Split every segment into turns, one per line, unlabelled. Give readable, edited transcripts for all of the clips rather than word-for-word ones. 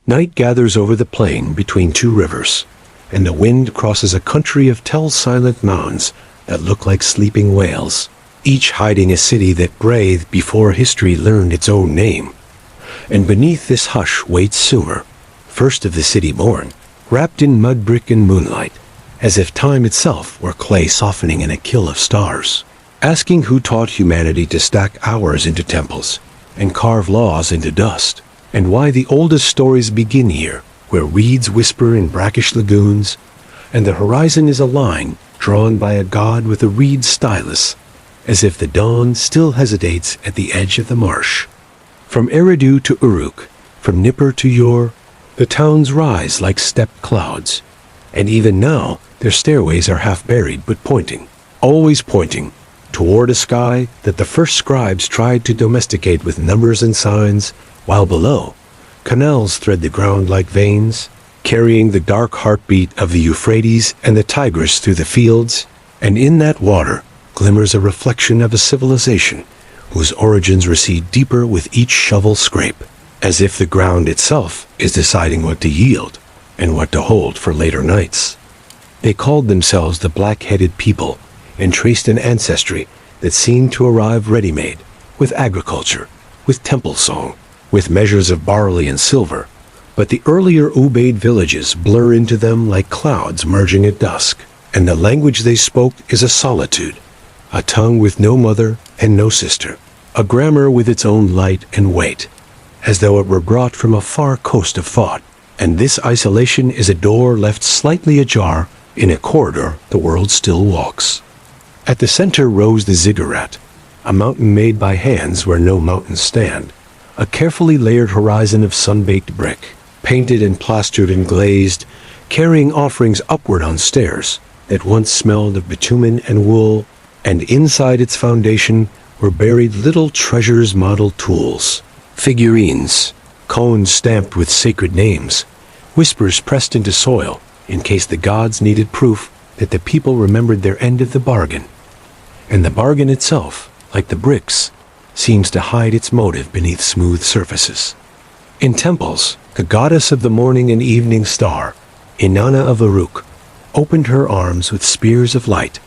Night gathers over the plain between two rivers, and the wind crosses a country of tell-silent mounds that look like sleeping whales, each hiding a city that breathed before history learned its own name. And beneath this hush waits Sumer, first of the city born, wrapped in mud brick and moonlight, as if time itself were clay softening in a kill of stars, asking who taught humanity to stack hours into temples and carve laws into dust, and why the oldest stories begin here, where reeds whisper in brackish lagoons, and the horizon is a line drawn by a god with a reed stylus, as if the dawn still hesitates at the edge of the marsh. From Eridu to Uruk, from Nippur to Ur, the towns rise like stepped clouds, and even now their stairways are half buried but pointing, always pointing, toward a sky that the first scribes tried to domesticate with numbers and signs, while below, canals thread the ground like veins, carrying the dark heartbeat of the Euphrates and the Tigris through the fields, and in that water glimmers a reflection of a civilization whose origins recede deeper with each shovel scrape, as if the ground itself is deciding what to yield and what to hold for later nights. They called themselves the black-headed people and traced an ancestry that seemed to arrive ready-made, with agriculture, with temple song, with measures of barley and silver, but the earlier Ubaid villages blur into them like clouds merging at dusk, and the language they spoke is a solitude, a tongue with no mother and no sister, a grammar with its own light and weight, as though it were brought from a far coast of thought, and this isolation is a door left slightly ajar in a corridor the world still walks. At the center rose the Ziggurat, a mountain made by hands where no mountains stand, a carefully layered horizon of sun-baked brick, painted and plastered and glazed, carrying offerings upward on stairs that once smelled of bitumen and wool, and inside its foundation were buried little treasures modeled tools, figurines, cones stamped with sacred names, whispers pressed into soil in case the gods needed proof that the people remembered their end of the bargain. And the bargain itself, like the bricks, seems to hide its motive beneath smooth surfaces. In temples, the goddess of the morning and evening star, Inanna of Uruk, opened her arms with spears of light,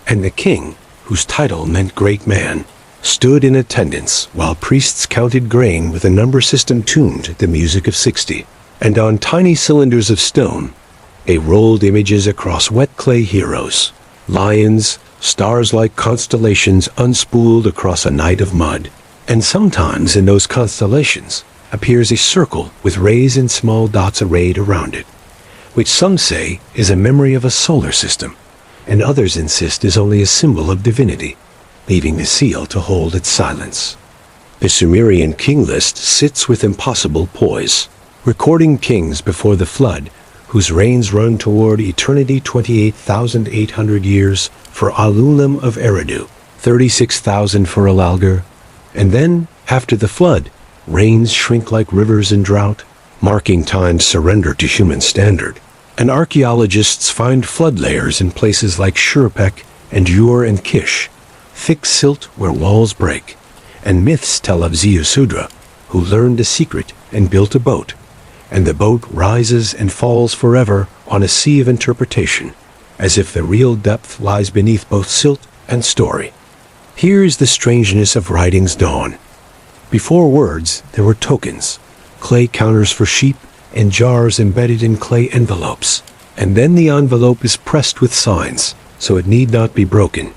and the king, whose title meant great man, stood in attendance while priests counted grain with a number system tuned to the music of 60, and on tiny cylinders of stone, they rolled images across wet clay heroes, lions, stars like constellations unspooled across a night of mud, and sometimes in those constellations appears a circle with rays and small dots arrayed around it, which some say is a memory of a solar system, and others insist is only a symbol of divinity, leaving the seal to hold its silence. The Sumerian king list sits with impossible poise, recording kings before the flood, whose reigns run toward eternity 28,800 years for Alulim of Eridu, 36,000 for Alalgar, and then, after the flood, reigns shrink like rivers in drought, marking time's surrender to human standard, and archaeologists find flood layers in places like Shurpek and Ur and Kish, thick silt where walls break, and myths tell of Ziusudra, who learned a secret and built a boat, and the boat rises and falls forever on a sea of interpretation, as if the real depth lies beneath both silt and story. Here is the strangeness of writing's dawn. Before words, there were tokens, clay counters for sheep, and jars embedded in clay envelopes, and then the envelope is pressed with signs, so it need not be broken,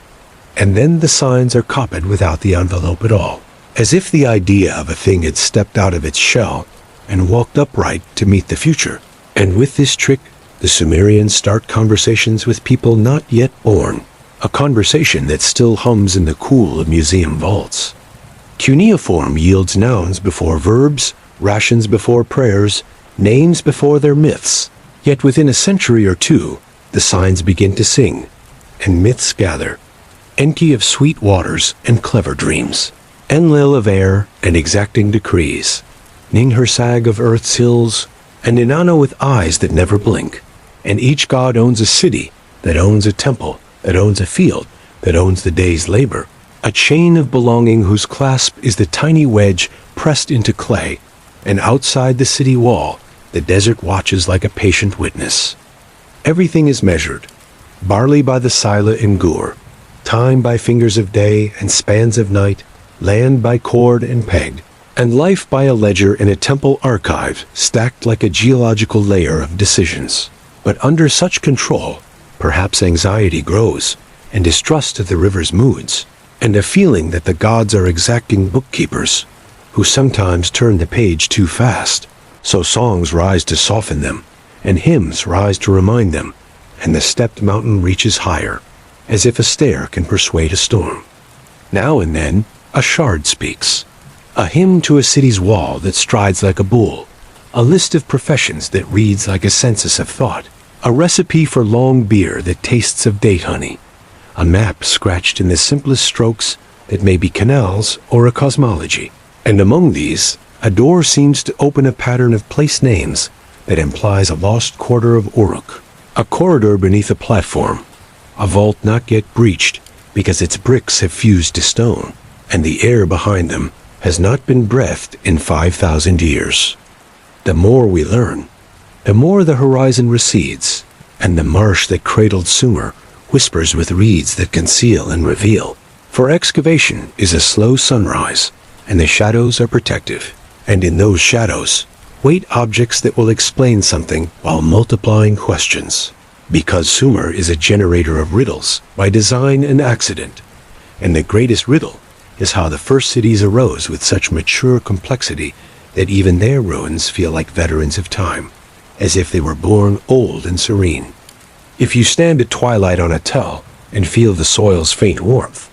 and then the signs are copied without the envelope at all, as if the idea of a thing had stepped out of its shell and walked upright to meet the future. And with this trick, the Sumerians start conversations with people not yet born, a conversation that still hums in the cool of museum vaults. Cuneiform yields nouns before verbs, rations before prayers, names before their myths. Yet within a century or two, the signs begin to sing, and myths gather, Enki of sweet waters and clever dreams, Enlil of air and exacting decrees, Ninghersag of earth's hills, and Inanna with eyes that never blink. And each god owns a city, that owns a temple, that owns a field, that owns the day's labor, a chain of belonging whose clasp is the tiny wedge pressed into clay, and outside the city wall, the desert watches like a patient witness. Everything is measured. Barley by the sila and gur, time by fingers of day and spans of night, land by cord and peg, and life by a ledger in a temple archive stacked like a geological layer of decisions. But under such control, perhaps anxiety grows, and distrust of the river's moods, and a feeling that the gods are exacting bookkeepers, who sometimes turn the page too fast. So songs rise to soften them, and hymns rise to remind them, and the stepped mountain reaches higher, as if a stair can persuade a storm. Now and then, a shard speaks, a hymn to a city's wall that strides like a bull, a list of professions that reads like a census of thought, a recipe for long beer that tastes of date honey, a map scratched in the simplest strokes that may be canals or a cosmology. And among these, a door seems to open a pattern of place names that implies a lost quarter of Uruk, a corridor beneath a platform, a vault not yet breached because its bricks have fused to stone, and the air behind them has not been breathed in 5,000 years. The more we learn, the more the horizon recedes, and the marsh that cradled Sumer whispers with reeds that conceal and reveal. For excavation is a slow sunrise, and the shadows are protective, and in those shadows wait objects that will explain something while multiplying questions. Because Sumer is a generator of riddles by design and accident, and the greatest riddle is how the first cities arose with such mature complexity that even their ruins feel like veterans of time, as if they were born old and serene. If you stand at twilight on a tell and feel the soil's faint warmth,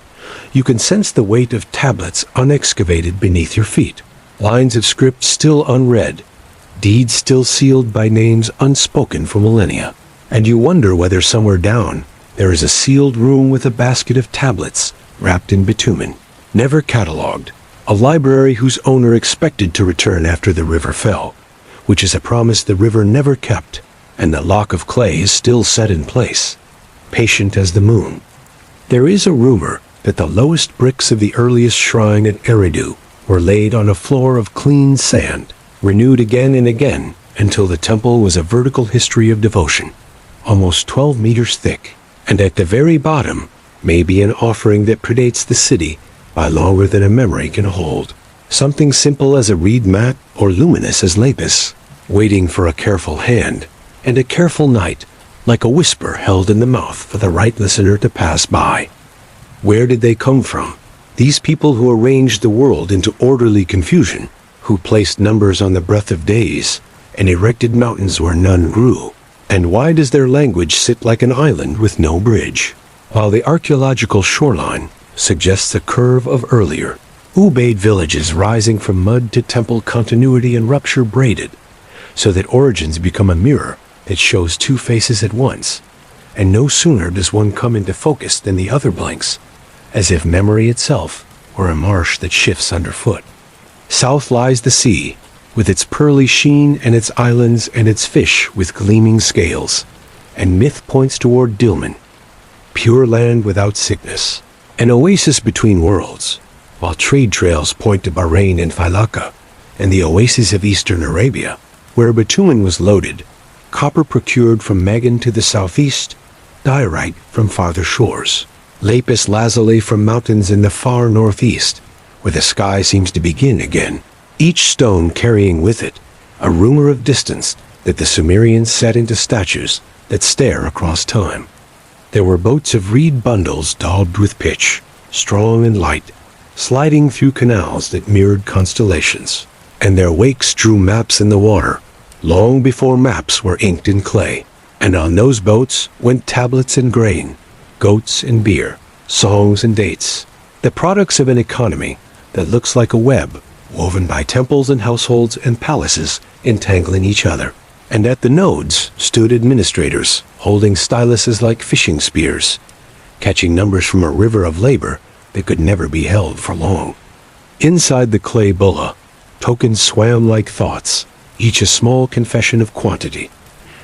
you can sense the weight of tablets unexcavated beneath your feet, lines of script still unread, deeds still sealed by names unspoken for millennia. And you wonder whether somewhere down there is a sealed room with a basket of tablets wrapped in bitumen, never catalogued, a library whose owner expected to return after the river fell, which is a promise the river never kept, and the lock of clay is still set in place, patient as the moon. There is a rumor that the lowest bricks of the earliest shrine at Eridu were laid on a floor of clean sand, renewed again and again until the temple was a vertical history of devotion, almost 12 meters thick, and at the very bottom may be an offering that predates the city by longer than a memory can hold. Something simple as a reed mat or luminous as lapis, waiting for a careful hand and a careful night, like a whisper held in the mouth for the right listener to pass by. Where did they come from? These people who arranged the world into orderly confusion, who placed numbers on the breadth of days and erected mountains where none grew. And why does their language sit like an island with no bridge, while the archaeological shoreline suggests a curve of earlier, Ubaid villages rising from mud to temple continuity and rupture braided, so that origins become a mirror that shows two faces at once, and no sooner does one come into focus than the other blinks, as if memory itself were a marsh that shifts underfoot. South lies the sea, with its pearly sheen and its islands and its fish with gleaming scales, and myth points toward Dilmun, pure land without sickness, an oasis between worlds, while trade trails point to Bahrain and Failaka, and the oases of eastern Arabia, where bitumen was loaded, copper procured from Megan to the southeast, diorite from farther shores, lapis lazuli from mountains in the far northeast, where the sky seems to begin again, each stone carrying with it a rumor of distance that the Sumerians set into statues that stare across time. There were boats of reed bundles daubed with pitch, strong and light, sliding through canals that mirrored constellations, and their wakes drew maps in the water, long before maps were inked in clay. And on those boats went tablets and grain, goats and beer, songs and dates, the products of an economy that looks like a web woven by temples and households and palaces entangling each other. And at the nodes stood administrators holding styluses like fishing spears, catching numbers from a river of labor that could never be held for long. Inside the clay bulla, tokens swam like thoughts, each a small confession of quantity.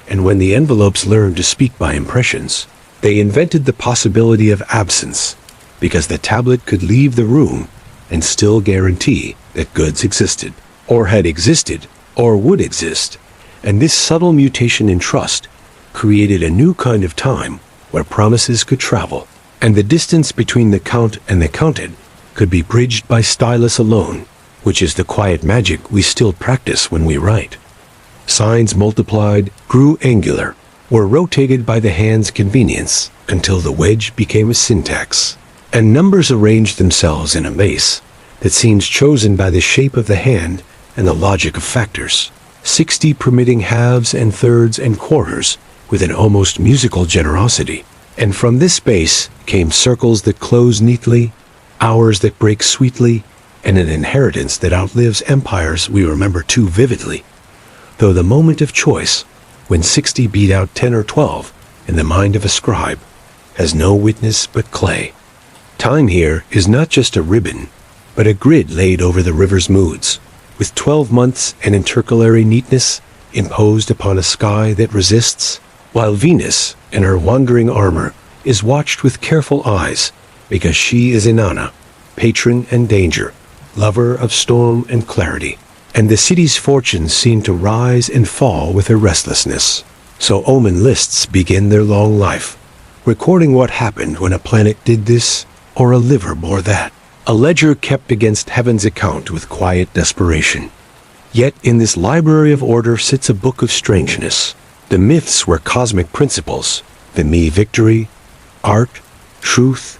And when the envelopes learned to speak by impressions, they invented the possibility of absence, because the tablet could leave the room and still guarantee that goods existed, or had existed, or would exist, And this subtle mutation in trust created a new kind of time where promises could travel, and the distance between the count and the counted could be bridged by stylus alone, which is the quiet magic we still practice when we write. Signs multiplied, grew angular, were rotated by the hand's convenience until the wedge became a syntax, and numbers arranged themselves in a maze that seems chosen by the shape of the hand and the logic of factors, 60 permitting halves and thirds and quarters with an almost musical generosity. And from this base came circles that close neatly, hours that break sweetly, and an inheritance that outlives empires we remember too vividly. Though the moment of choice, when 60 beat out 10 or 12 in the mind of a scribe, has no witness but clay. Time here is not just a ribbon, but a grid laid over the river's moods, with 12 months and intercalary neatness imposed upon a sky that resists, while Venus, in her wandering armor, is watched with careful eyes, because she is Inanna, patron and danger, lover of storm and clarity, and the city's fortunes seem to rise and fall with her restlessness. So omen lists begin their long life, recording what happened when a planet did this, or a liver bore that. A ledger kept against heaven's account with quiet desperation. Yet in this library of order sits a book of strangeness. The myths were cosmic principles, the me victory, art, truth,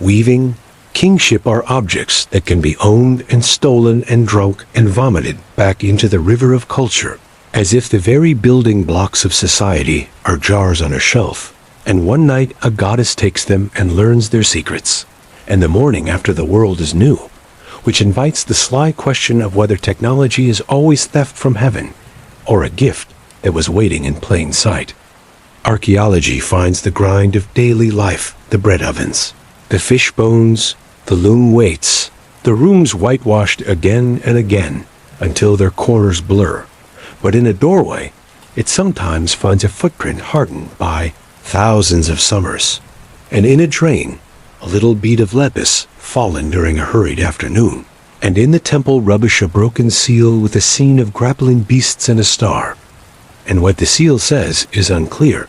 weaving, kingship are objects that can be owned and stolen and drunk and vomited back into the river of culture, as if the very building blocks of society are jars on a shelf, and one night a goddess takes them and learns their secrets, and the morning after the world is new, which invites the sly question of whether technology is always theft from heaven, or a gift that was waiting in plain sight. Archaeology finds the grind of daily life, the bread ovens, the fish bones, the loom weights, the rooms whitewashed again and again until their corners blur. But in a doorway, it sometimes finds a footprint hardened by thousands of summers, and in a drain, a little bead of lepis fallen during a hurried afternoon, and in the temple rubbish a broken seal with a scene of grappling beasts and a star. And what the seal says is unclear,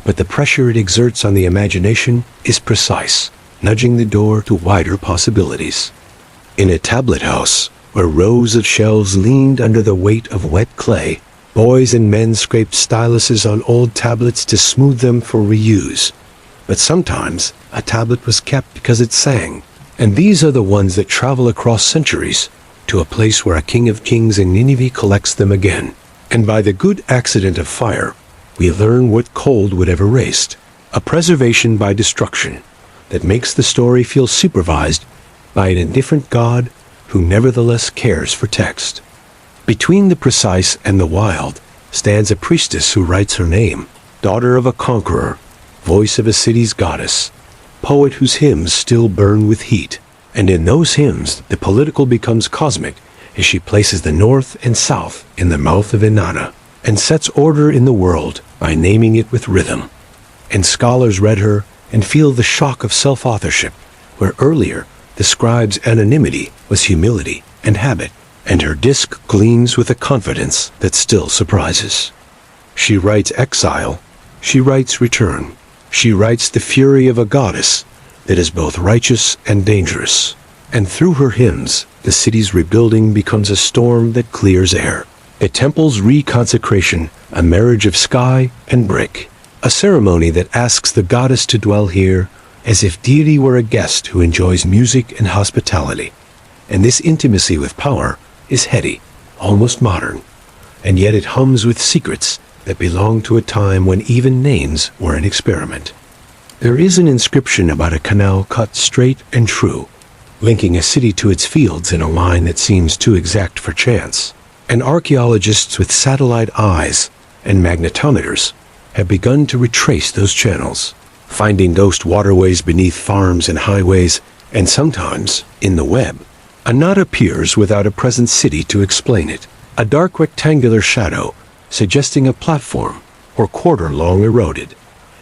but the pressure it exerts on the imagination is precise, nudging the door to wider possibilities. In a tablet house, where rows of shelves leaned under the weight of wet clay, boys and men scraped styluses on old tablets to smooth them for reuse. But sometimes a tablet was kept because it sang, and these are the ones that travel across centuries to a place where a king of kings in Nineveh collects them again. And by the good accident of fire, we learn what cold would have erased, a preservation by destruction that makes the story feel supervised by an indifferent God who nevertheless cares for text. Between the precise and the wild stands a priestess who writes her name, daughter of a conqueror, voice of a city's goddess, poet whose hymns still burn with heat. And in those hymns, the political becomes cosmic as she places the north and south in the mouth of Inanna and sets order in the world by naming it with rhythm. And scholars read her and feel the shock of self-authorship, where earlier the scribe's anonymity was humility and habit, and her disc gleams with a confidence that still surprises. She writes exile, she writes return, she writes the fury of a goddess that is both righteous and dangerous. And through her hymns, the city's rebuilding becomes a storm that clears air, a temple's reconsecration, a marriage of sky and brick, a ceremony that asks the goddess to dwell here as if deity were a guest who enjoys music and hospitality. And this intimacy with power is heady, almost modern, and yet it hums with secrets that belong to a time when even names were an experiment. There is an inscription about a canal cut straight and true, linking a city to its fields in a line that seems too exact for chance. And archaeologists with satellite eyes and magnetometers have begun to retrace those channels, finding ghost waterways beneath farms and highways, and sometimes, in the web, a knot appears without a present city to explain it, a dark rectangular shadow suggesting a platform or quarter long eroded,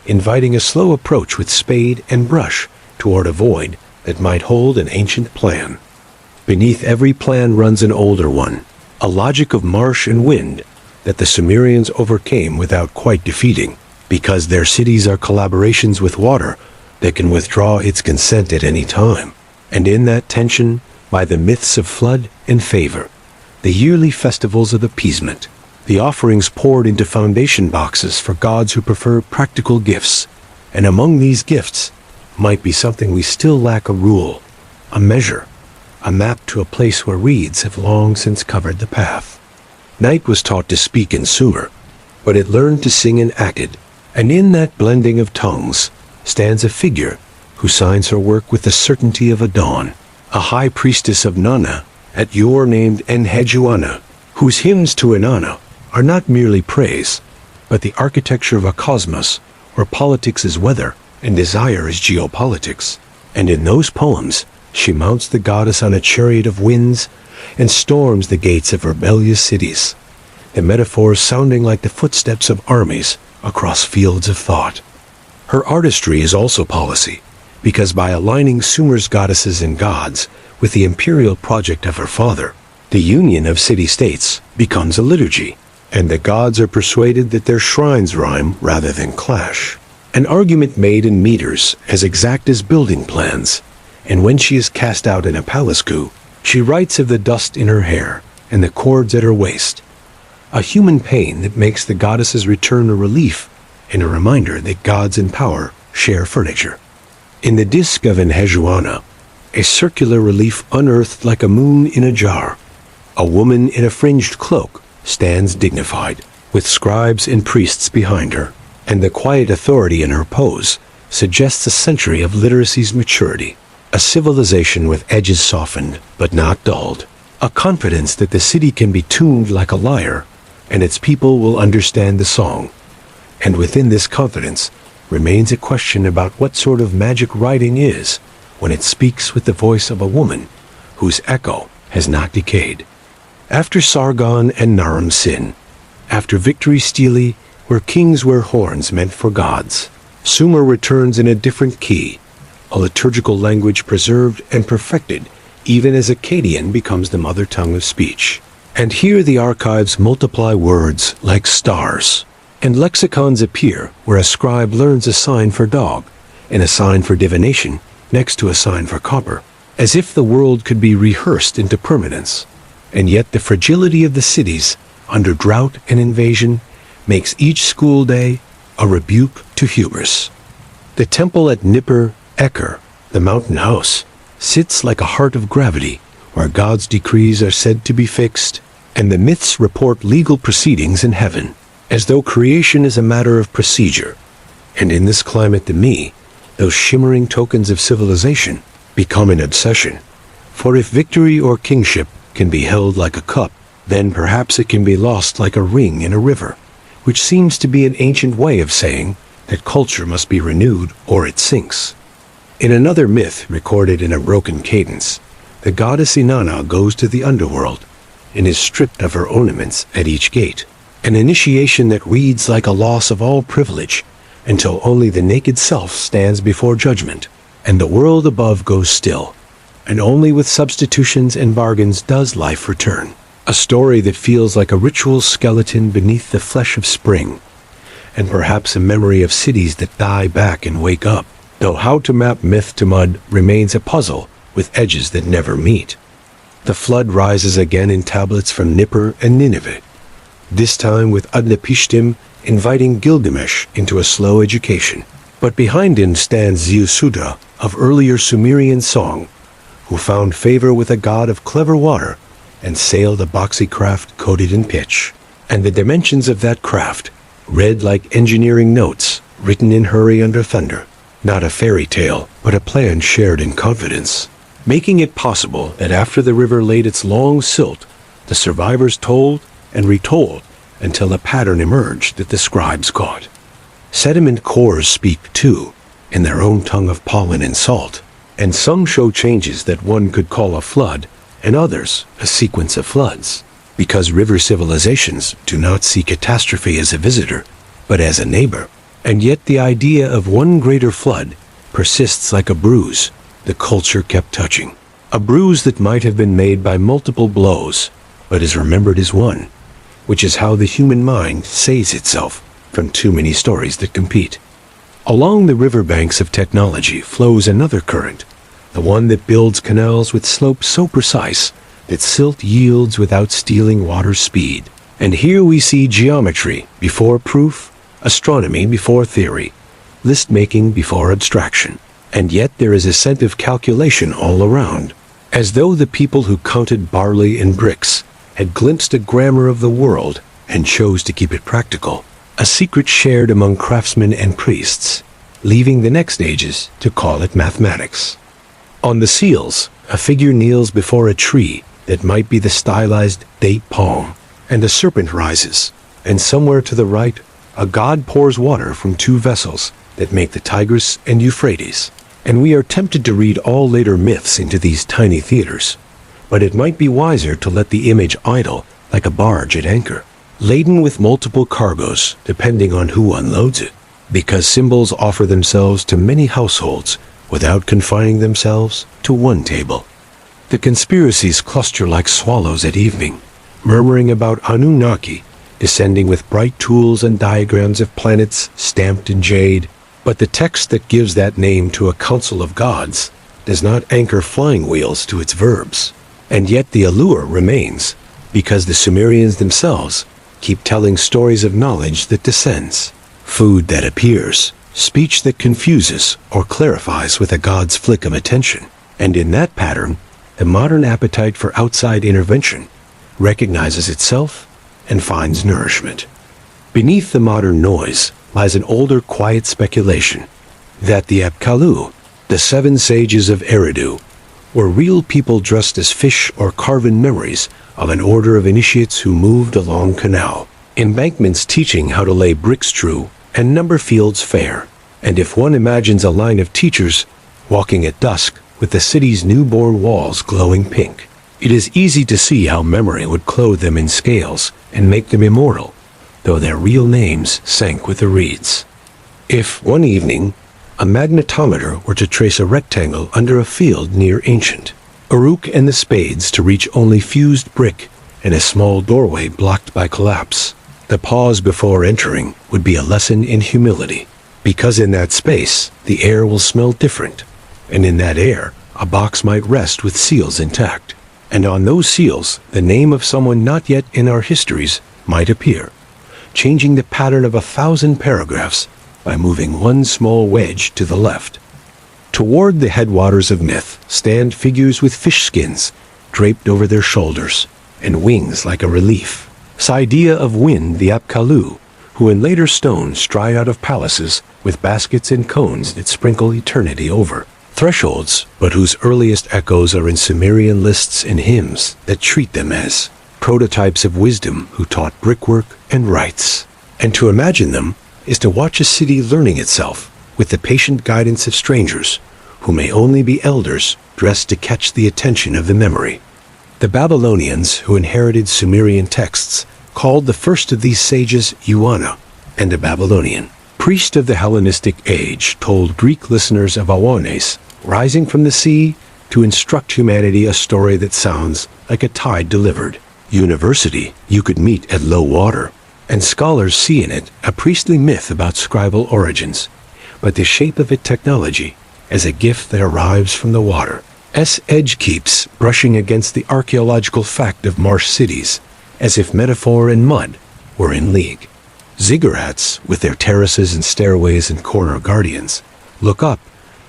inviting a slow approach with spade and brush toward a void that might hold an ancient plan. Beneath every plan runs an older one, a logic of marsh and wind that the Sumerians overcame without quite defeating, because their cities are collaborations with water that can withdraw its consent at any time. And in that tension, by the myths of flood and favor, the yearly festivals of appeasement, the offerings poured into foundation boxes for gods who prefer practical gifts, and among these gifts might be something we still lack: a rule, a measure, a map to a place where reeds have long since covered the path. Night was taught to speak in Sumer, but it learned to sing and acted, and in that blending of tongues stands a figure who signs her work with the certainty of a dawn, a high priestess of Nana, at Yor named Enheduanna, whose hymns to Inanna are not merely praise, but the architecture of a cosmos where politics is weather and desire is geopolitics. And in those poems, she mounts the goddess on a chariot of winds and storms the gates of rebellious cities, the metaphors sounding like the footsteps of armies across fields of thought. Her artistry is also policy, because by aligning Sumer's goddesses and gods with the imperial project of her father, the union of city-states becomes a liturgy, and the gods are persuaded that their shrines rhyme rather than clash. An argument made in meters as exact as building plans, and when she is cast out in a palace coup, she writes of the dust in her hair and the cords at her waist, a human pain that makes the goddesses return a relief and a reminder that gods in power share furniture. In the disk of Enheduanna, a circular relief unearthed like a moon in a jar, a woman in a fringed cloak stands dignified, with scribes and priests behind her, and the quiet authority in her pose suggests a century of literacy's maturity, a civilization with edges softened but not dulled, a confidence that the city can be tuned like a lyre, and its people will understand the song. And within this confidence remains a question about what sort of magic writing is when it speaks with the voice of a woman whose echo has not decayed. After Sargon and Naram Sin, after victory Stele, where kings wear horns meant for gods, Sumer returns in a different key, a liturgical language preserved and perfected even as Akkadian becomes the mother tongue of speech. And here the archives multiply words like stars, and lexicons appear where a scribe learns a sign for dog and a sign for divination next to a sign for copper, as if the world could be rehearsed into permanence. And yet the fragility of the cities under drought and invasion makes each school day a rebuke to hubris. The temple at Nippur Eker, the mountain house, sits like a heart of gravity where God's decrees are said to be fixed, and the myths report legal proceedings in heaven, as though creation is a matter of procedure. And in this climate, to me, those shimmering tokens of civilization become an obsession. For if victory or kingship can be held like a cup, then perhaps it can be lost like a ring in a river, which seems to be an ancient way of saying that culture must be renewed or it sinks. In another myth recorded in a broken cadence, the goddess Inanna goes to the underworld and is stripped of her ornaments at each gate, an initiation that reads like a loss of all privilege until only the naked self stands before judgment, and the world above goes still, and only with substitutions and bargains does life return. A story that feels like a ritual skeleton beneath the flesh of spring, and perhaps a memory of cities that die back and wake up, though how to map myth to mud remains a puzzle with edges that never meet. The flood rises again in tablets from Nippur and Nineveh, this time with Utnapishtim inviting Gilgamesh into a slow education. But behind him stands Ziusuta of earlier Sumerian song, who found favor with a god of clever water and sailed a boxy craft coated in pitch. And the dimensions of that craft read like engineering notes written in hurry under thunder, not a fairy tale, but a plan shared in confidence, making it possible that after the river laid its long silt, the survivors told and retold until a pattern emerged that the scribes caught. Sediment cores speak too, in their own tongue of pollen and salt, and some show changes that one could call a flood, and others a sequence of floods, because river civilizations do not see catastrophe as a visitor, but as a neighbor. And yet the idea of one greater flood persists like a bruise the culture kept touching, a bruise that might have been made by multiple blows, but is remembered as one, which is how the human mind saves itself from too many stories that compete. Along the riverbanks of technology flows another current, the one that builds canals with slopes so precise that silt yields without stealing water's speed. And here we see geometry before proof, astronomy before theory, list-making before abstraction. And yet there is a scent of calculation all around, as though the people who counted barley and bricks had glimpsed a grammar of the world and chose to keep it practical, a secret shared among craftsmen and priests, leaving the next ages to call it mathematics. On the seals, a figure kneels before a tree that might be the stylized date palm, and a serpent rises, and somewhere to the right, a god pours water from two vessels that make the Tigris and Euphrates. And we are tempted to read all later myths into these tiny theaters, but it might be wiser to let the image idle like a barge at anchor, laden with multiple cargoes depending on who unloads it, because symbols offer themselves to many households without confining themselves to one table. The conspiracies cluster like swallows at evening, murmuring about Anunnaki, descending with bright tools and diagrams of planets stamped in jade. But the text that gives that name to a council of gods does not anchor flying wheels to its verbs. And yet the allure remains, because the Sumerians themselves keep telling stories of knowledge that descends, food that appears, speech that confuses or clarifies with a god's flick of attention. And in that pattern, the modern appetite for outside intervention recognizes itself and finds nourishment. Beneath the modern noise lies an older quiet speculation that the Apkallu, the seven sages of Eridu, were real people dressed as fish or carven memories of an order of initiates who moved along canal, embankments teaching how to lay bricks true and number fields fair. And if one imagines a line of teachers walking at dusk with the city's newborn walls glowing pink, it is easy to see how memory would clothe them in scales and make them immortal, though their real names sank with the reeds. If, one evening, a magnetometer were to trace a rectangle under a field near ancient Uruk and the spades to reach only fused brick and a small doorway blocked by collapse, the pause before entering would be a lesson in humility, because in that space the air will smell different, and in that air a box might rest with seals intact, and on those seals the name of someone not yet in our histories might appear, changing the pattern of 1,000 paragraphs by moving one small wedge to the left. Toward the headwaters of myth stand figures with fish skins draped over their shoulders and wings like a relief. Idea of Wind the Apkallu, who in later stone stride out of palaces with baskets and cones that sprinkle eternity over thresholds, but whose earliest echoes are in Sumerian lists and hymns that treat them as prototypes of wisdom who taught brickwork and rites. And to imagine them is to watch a city learning itself with the patient guidance of strangers who may only be elders dressed to catch the attention of the memory. The Babylonians, who inherited Sumerian texts, called the first of these sages Yuana, and a Babylonian. Priest of the Hellenistic age told Greek listeners of Awanes, rising from the sea to instruct humanity a story that sounds like a tide delivered. University you could meet at low water, and scholars see in it a priestly myth about scribal origins, but the shape of it technology as a gift that arrives from the water. Edge keeps brushing against the archaeological fact of marsh cities, as if metaphor and mud were in league. Ziggurats, with their terraces and stairways and corner guardians, look up,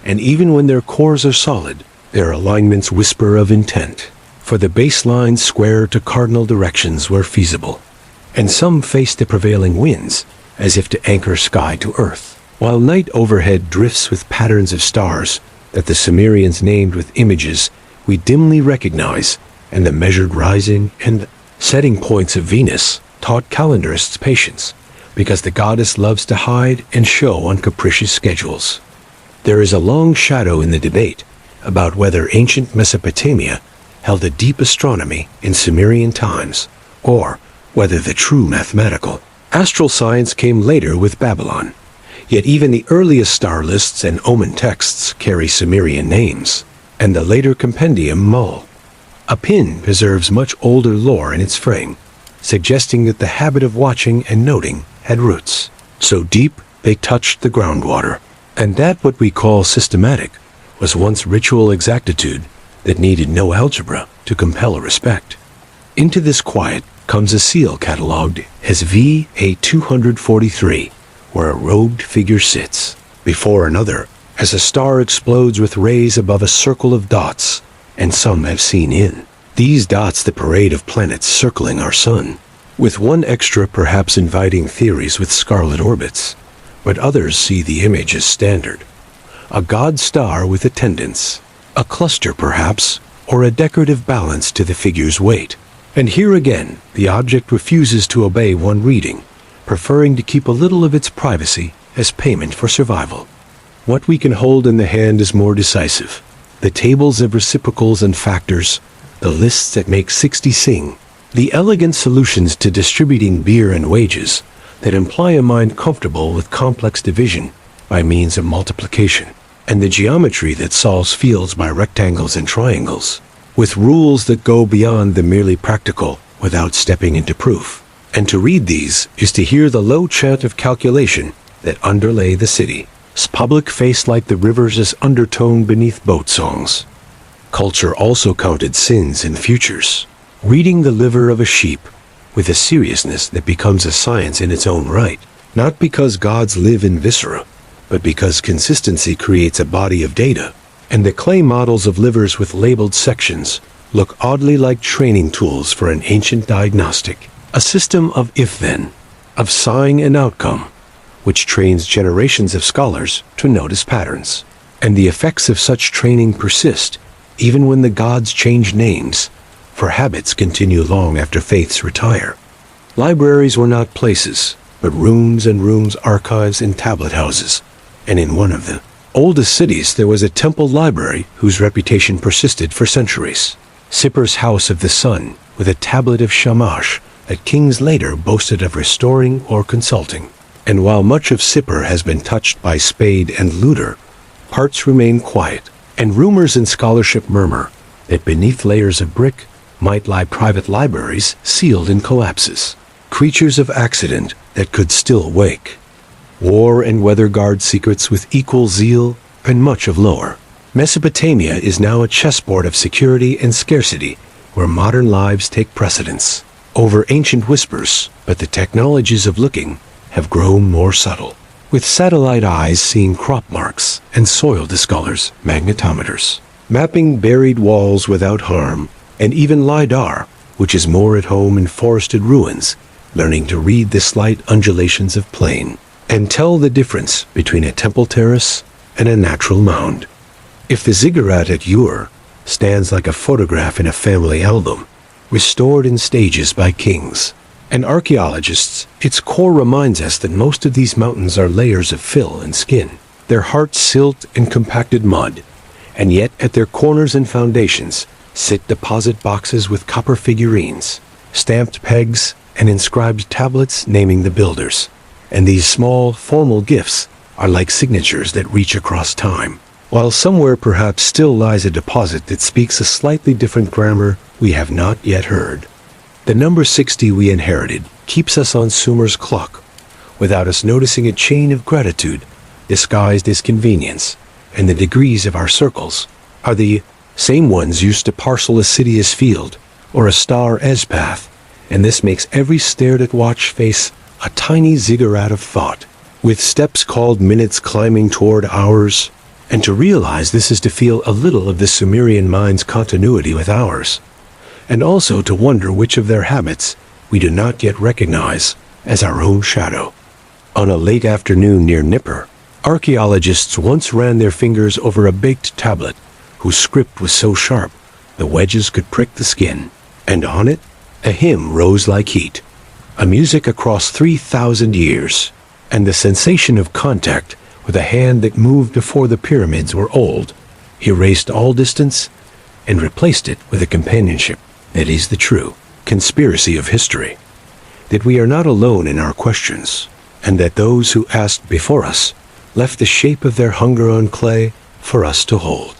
and even when their cores are solid, their alignments whisper of intent, for the baselines square to cardinal directions where feasible. And some face the prevailing winds, as if to anchor sky to earth, while night overhead drifts with patterns of stars that the Sumerians named with images we dimly recognize, and the measured rising and setting points of Venus taught calendarists patience, because the goddess loves to hide and show on capricious schedules. There is a long shadow in the debate about whether ancient Mesopotamia held a deep astronomy in Sumerian times, or whether the true mathematical astral science came later with Babylon. Yet even the earliest star lists and omen texts carry Sumerian names, and the later compendium Mull. A pin preserves much older lore in its frame, suggesting that the habit of watching and noting had roots so deep they touched the groundwater, and that what we call systematic was once ritual exactitude that needed no algebra to compel respect. Into this quiet comes a seal catalogued as VA243, where a robed figure sits before another as a star explodes with rays above a circle of dots, and some have seen in these dots the parade of planets circling our sun, with one extra perhaps inviting theories with scarlet orbits, but others see the image as standard. A god star with attendants, a cluster perhaps, or a decorative balance to the figure's weight. And here again, the object refuses to obey one reading, preferring to keep a little of its privacy as payment for survival. What we can hold in the hand is more decisive. The tables of reciprocals and factors, the lists that make 60 sing, the elegant solutions to distributing beer and wages that imply a mind comfortable with complex division by means of multiplication, and the geometry that solves fields by rectangles and triangles, with rules that go beyond the merely practical without stepping into proof. And to read these is to hear the low chant of calculation that underlay the city's public face like the rivers' undertone beneath boat songs. Culture also counted sins and futures, reading the liver of a sheep with a seriousness that becomes a science in its own right, not because gods live in viscera, but because consistency creates a body of data, and the clay models of livers with labeled sections look oddly like training tools for an ancient diagnostic, a system of if-then, of sighing and outcome, which trains generations of scholars to notice patterns. And the effects of such training persist, even when the gods change names, for habits continue long after faiths retire. Libraries were not places, but rooms and rooms, archives and tablet houses, and in one of the oldest cities there was a temple library whose reputation persisted for centuries. Sippur's House of the Sun, with a tablet of Shamash that kings later boasted of restoring or consulting. And while much of Sippur has been touched by spade and looter, parts remain quiet, and rumors and scholarship murmur that beneath layers of brick might lie private libraries sealed in collapses, creatures of accident that could still wake. War and weather guard secrets with equal zeal, and much of lower Mesopotamia is now a chessboard of security and scarcity, where modern lives take precedence over ancient whispers, but the technologies of looking have grown more subtle, with satellite eyes seeing crop marks and soil discolors, magnetometers, mapping buried walls without harm, and even LiDAR, which is more at home in forested ruins, learning to read the slight undulations of plain and tell the difference between a temple terrace and a natural mound. If the ziggurat at Ur stands like a photograph in a family album, restored in stages by kings and archaeologists, its core reminds us that most of these mountains are layers of fill and skin, their hearts silt and compacted mud, and yet at their corners and foundations sit deposit boxes with copper figurines, stamped pegs, and inscribed tablets naming the builders. And these small, formal gifts are like signatures that reach across time, while somewhere perhaps still lies a deposit that speaks a slightly different grammar we have not yet heard. The number 60 we inherited keeps us on Sumer's clock, without us noticing a chain of gratitude disguised as convenience, and the degrees of our circles are the same ones used to parcel a city as field, or a star as path, and this makes every stared-at watch face a tiny ziggurat of thought, with steps called minutes climbing toward hours, and to realize this is to feel a little of the Sumerian mind's continuity with ours, and also to wonder which of their habits we do not yet recognize as our own shadow. On a late afternoon near Nippur, archaeologists once ran their fingers over a baked tablet whose script was so sharp the wedges could prick the skin, and on it a hymn rose like heat, a music across 3,000 years, and the sensation of contact with a hand that moved before the pyramids were old, erased all distance, and replaced it with a companionship that is the true conspiracy of history, that we are not alone in our questions, and that those who asked before us left the shape of their hunger on clay for us to hold.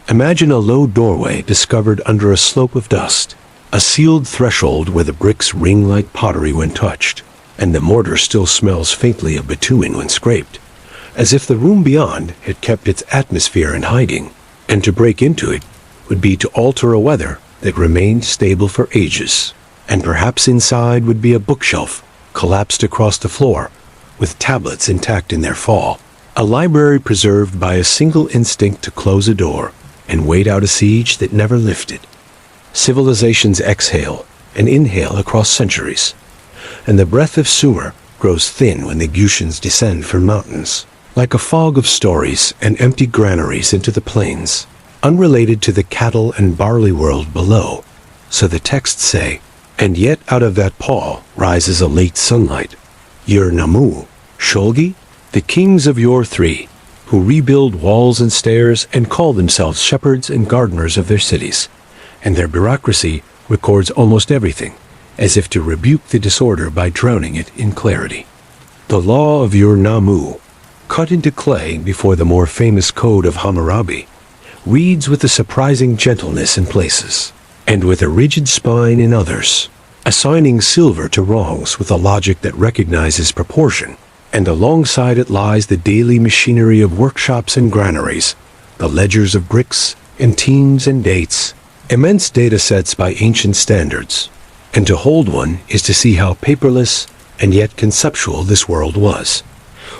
Imagine a low doorway discovered under a slope of dust, A sealed threshold where the bricks ring like pottery when touched, and the mortar still smells faintly of bitumen when scraped, as if the room beyond had kept its atmosphere in hiding, and to break into it would be to alter a weather that remained stable for ages. And perhaps inside would be a bookshelf collapsed across the floor, with tablets intact in their fall, a library preserved by a single instinct to close a door and wait out a siege that never lifted. Civilizations exhale and inhale across centuries, and the breath of Sumer grows thin when the Gutians descend from mountains, like a fog of stories and empty granaries into the plains, unrelated to the cattle and barley world below. So the texts say, and yet out of that pall rises a late sunlight. Ur-Nammu, Sholgi, the kings of Ur three, who rebuild walls and stairs and call themselves shepherds and gardeners of their cities, and their bureaucracy records almost everything, as if to rebuke the disorder by drowning it in clarity. The law of Ur-Nammu, cut into clay before the more famous code of Hammurabi, reads with a surprising gentleness in places, and with a rigid spine in others, assigning silver to wrongs with a logic that recognizes proportion, and alongside it lies the daily machinery of workshops and granaries, the ledgers of bricks and teams and dates, immense data sets by ancient standards. And to hold one is to see how paperless and yet conceptual this world was,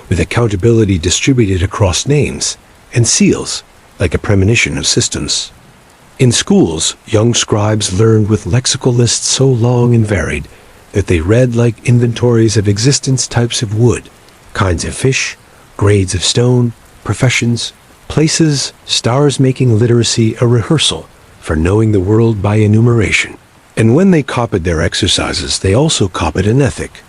with accountability distributed across names and seals like a premonition of systems. In schools, young scribes learned with lexical lists so long and varied that they read like inventories of existence, types of wood, kinds of fish, grades of stone, professions, places, stars, making literacy a rehearsal for knowing the world by enumeration. And when they copied their exercises, they also copied an ethic,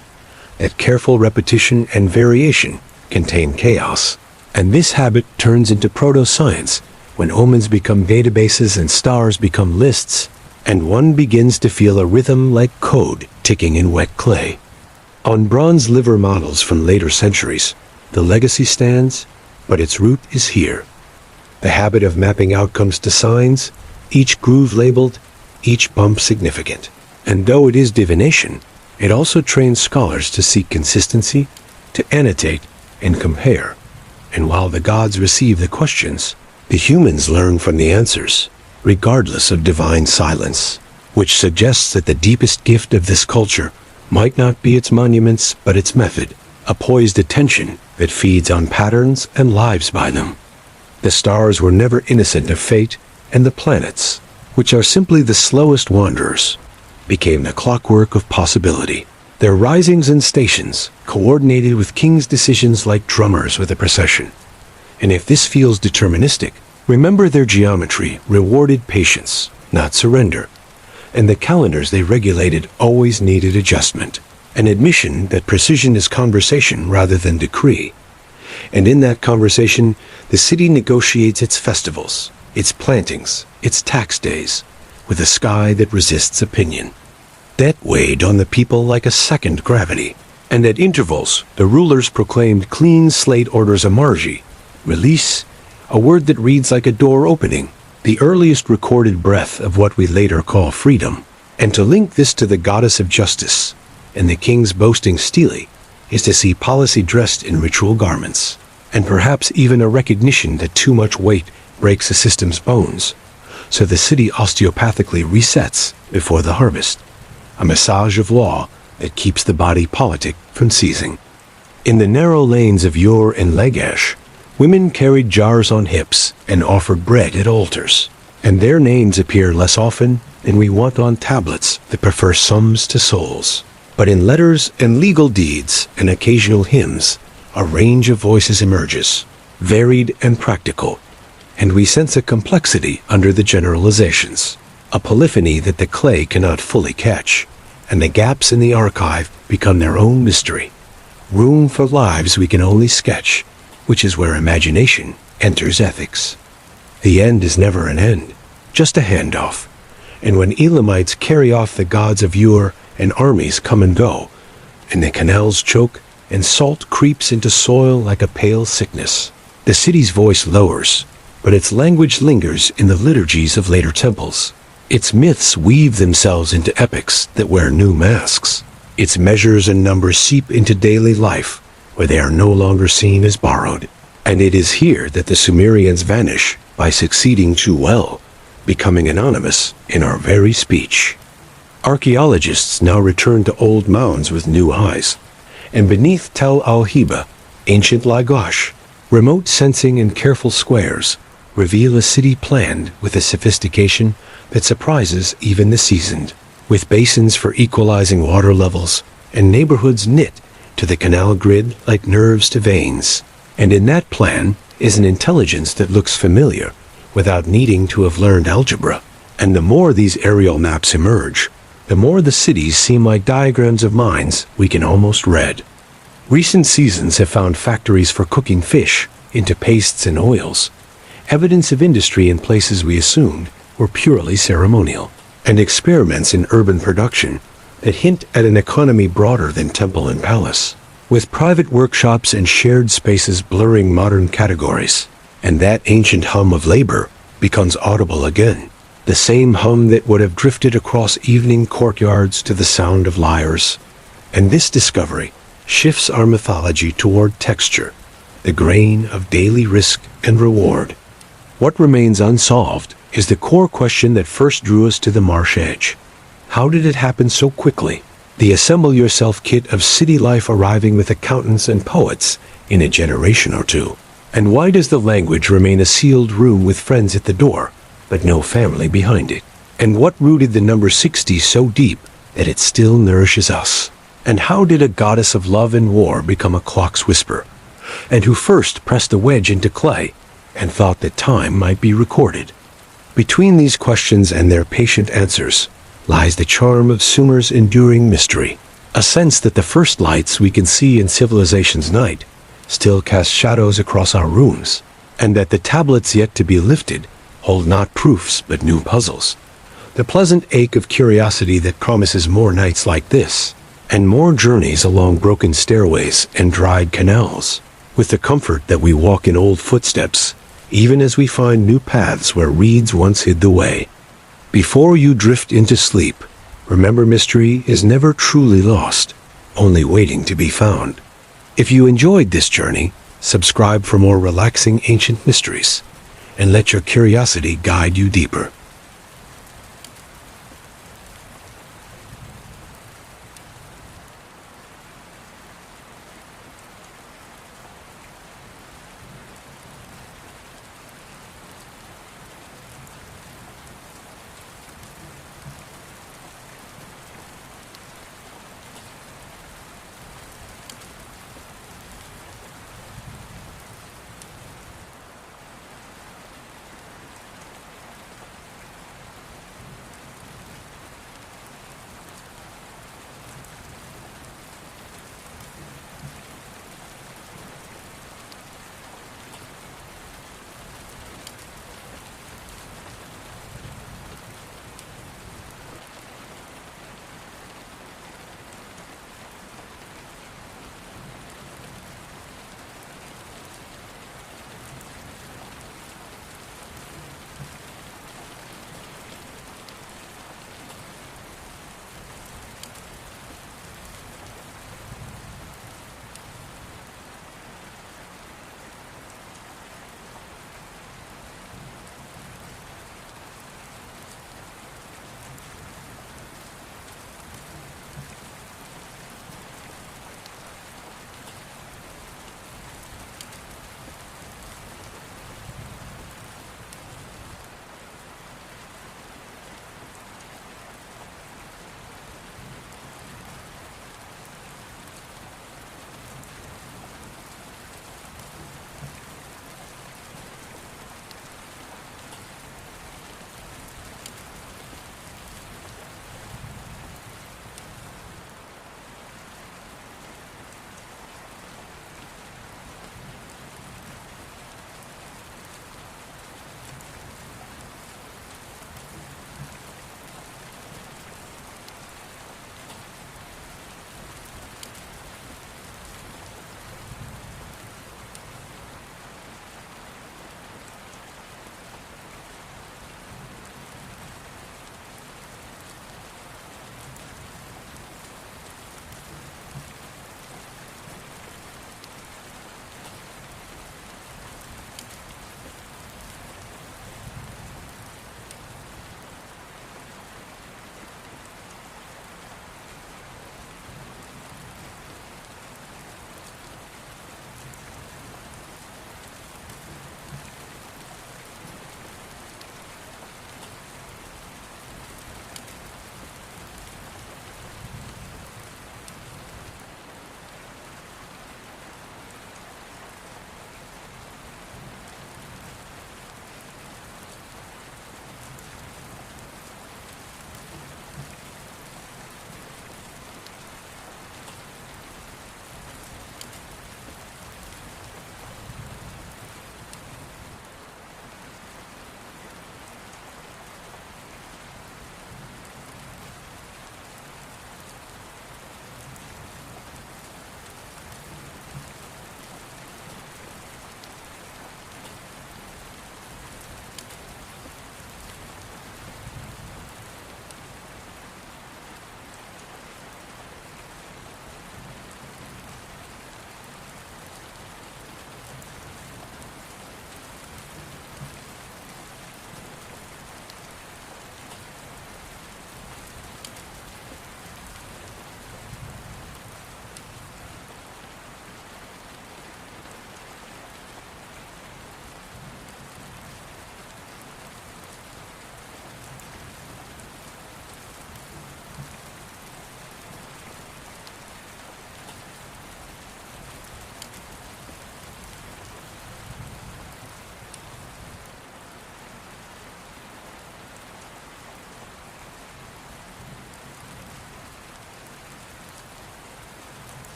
that careful repetition and variation contain chaos. And this habit turns into proto-science when omens become databases and stars become lists, and one begins to feel a rhythm like code ticking in wet clay. On bronze liver models from later centuries, the legacy stands, but its root is here. The habit of mapping outcomes to signs, each groove labeled, each bump significant. And though it is divination, it also trains scholars to seek consistency, to annotate and compare. And while the gods receive the questions, the humans learn from the answers, regardless of divine silence, which suggests that the deepest gift of this culture might not be its monuments, but its method, a poised attention that feeds on patterns and lives by them. The stars were never innocent of fate, and the planets, which are simply the slowest wanderers, became the clockwork of possibility. Their risings and stations coordinated with kings' decisions like drummers with a procession. And if this feels deterministic, remember their geometry rewarded patience, not surrender. And the calendars they regulated always needed adjustment, an admission that precision is conversation rather than decree. And in that conversation, the city negotiates its festivals, its plantings, its tax days, with a sky that resists opinion. That weighed on the people like a second gravity, and at intervals the rulers proclaimed clean slate orders of Marshes, release, a word that reads like a door opening, the earliest recorded breath of what we later call freedom. And to link this to the goddess of justice, and the king's boasting stele, is to see policy dressed in ritual garments, and perhaps even a recognition that too much weight breaks a system's bones, so the city osteopathically resets before the harvest, a massage of law that keeps the body politic from seizing. In the narrow lanes of Ur and Lagash, women carried jars on hips and offered bread at altars, and their names appear less often than we want on tablets that prefer sums to souls. But in letters and legal deeds and occasional hymns, a range of voices emerges, varied and practical, and we sense a complexity under the generalizations, a polyphony that the clay cannot fully catch, and the gaps in the archive become their own mystery, room for lives we can only sketch, which is where imagination enters ethics. The end is never an end, just a handoff, and when Elamites carry off the gods of Ur and armies come and go, and the canals choke and salt creeps into soil like a pale sickness, the city's voice lowers, but its language lingers in the liturgies of later temples, Its myths weave themselves into epics that wear new masks. Its measures and numbers seep into daily life, where they are no longer seen as borrowed. And it is here that the Sumerians vanish by succeeding too well, becoming anonymous in our very speech. Archaeologists now return to old mounds with new eyes, and beneath Tel al-Hiba, ancient Lagash, remote sensing and careful squares reveal a city planned with a sophistication that surprises even the seasoned, with basins for equalizing water levels and neighborhoods knit to the canal grid like nerves to veins. And in that plan is an intelligence that looks familiar without needing to have learned algebra. And the more these aerial maps emerge, the more the cities seem like diagrams of minds we can almost read. Recent seasons have found factories for cooking fish into pastes and oils, evidence of industry in places we assumed were purely ceremonial, and experiments in urban production that hint at an economy broader than temple and palace, with private workshops and shared spaces blurring modern categories. And that ancient hum of labor becomes audible again, the same hum that would have drifted across evening courtyards to the sound of lyres. And this discovery shifts our mythology toward texture, the grain of daily risk and reward. What remains unsolved is the core question that first drew us to the marsh edge. How did it happen so quickly? The assemble-yourself kit of city life arriving with accountants and poets in a generation or two. And why does the language remain a sealed room with friends at the door, but no family behind it? And what rooted the number 60 so deep that it still nourishes us? And how did a goddess of love and war become a clock's whisper? And who first pressed a wedge into clay and thought that time might be recorded? Between these questions and their patient answers lies the charm of Sumer's enduring mystery, a sense that the first lights we can see in civilization's night still cast shadows across our rooms, and that the tablets yet to be lifted hold not proofs but new puzzles. The pleasant ache of curiosity that promises more nights like this, and more journeys along broken stairways and dried canals, with the comfort that we walk in old footsteps, even as we find new paths where reeds once hid the way. Before you drift into sleep, remember mystery is never truly lost, only waiting to be found. If you enjoyed this journey, subscribe for more relaxing ancient mysteries, and let your curiosity guide you deeper.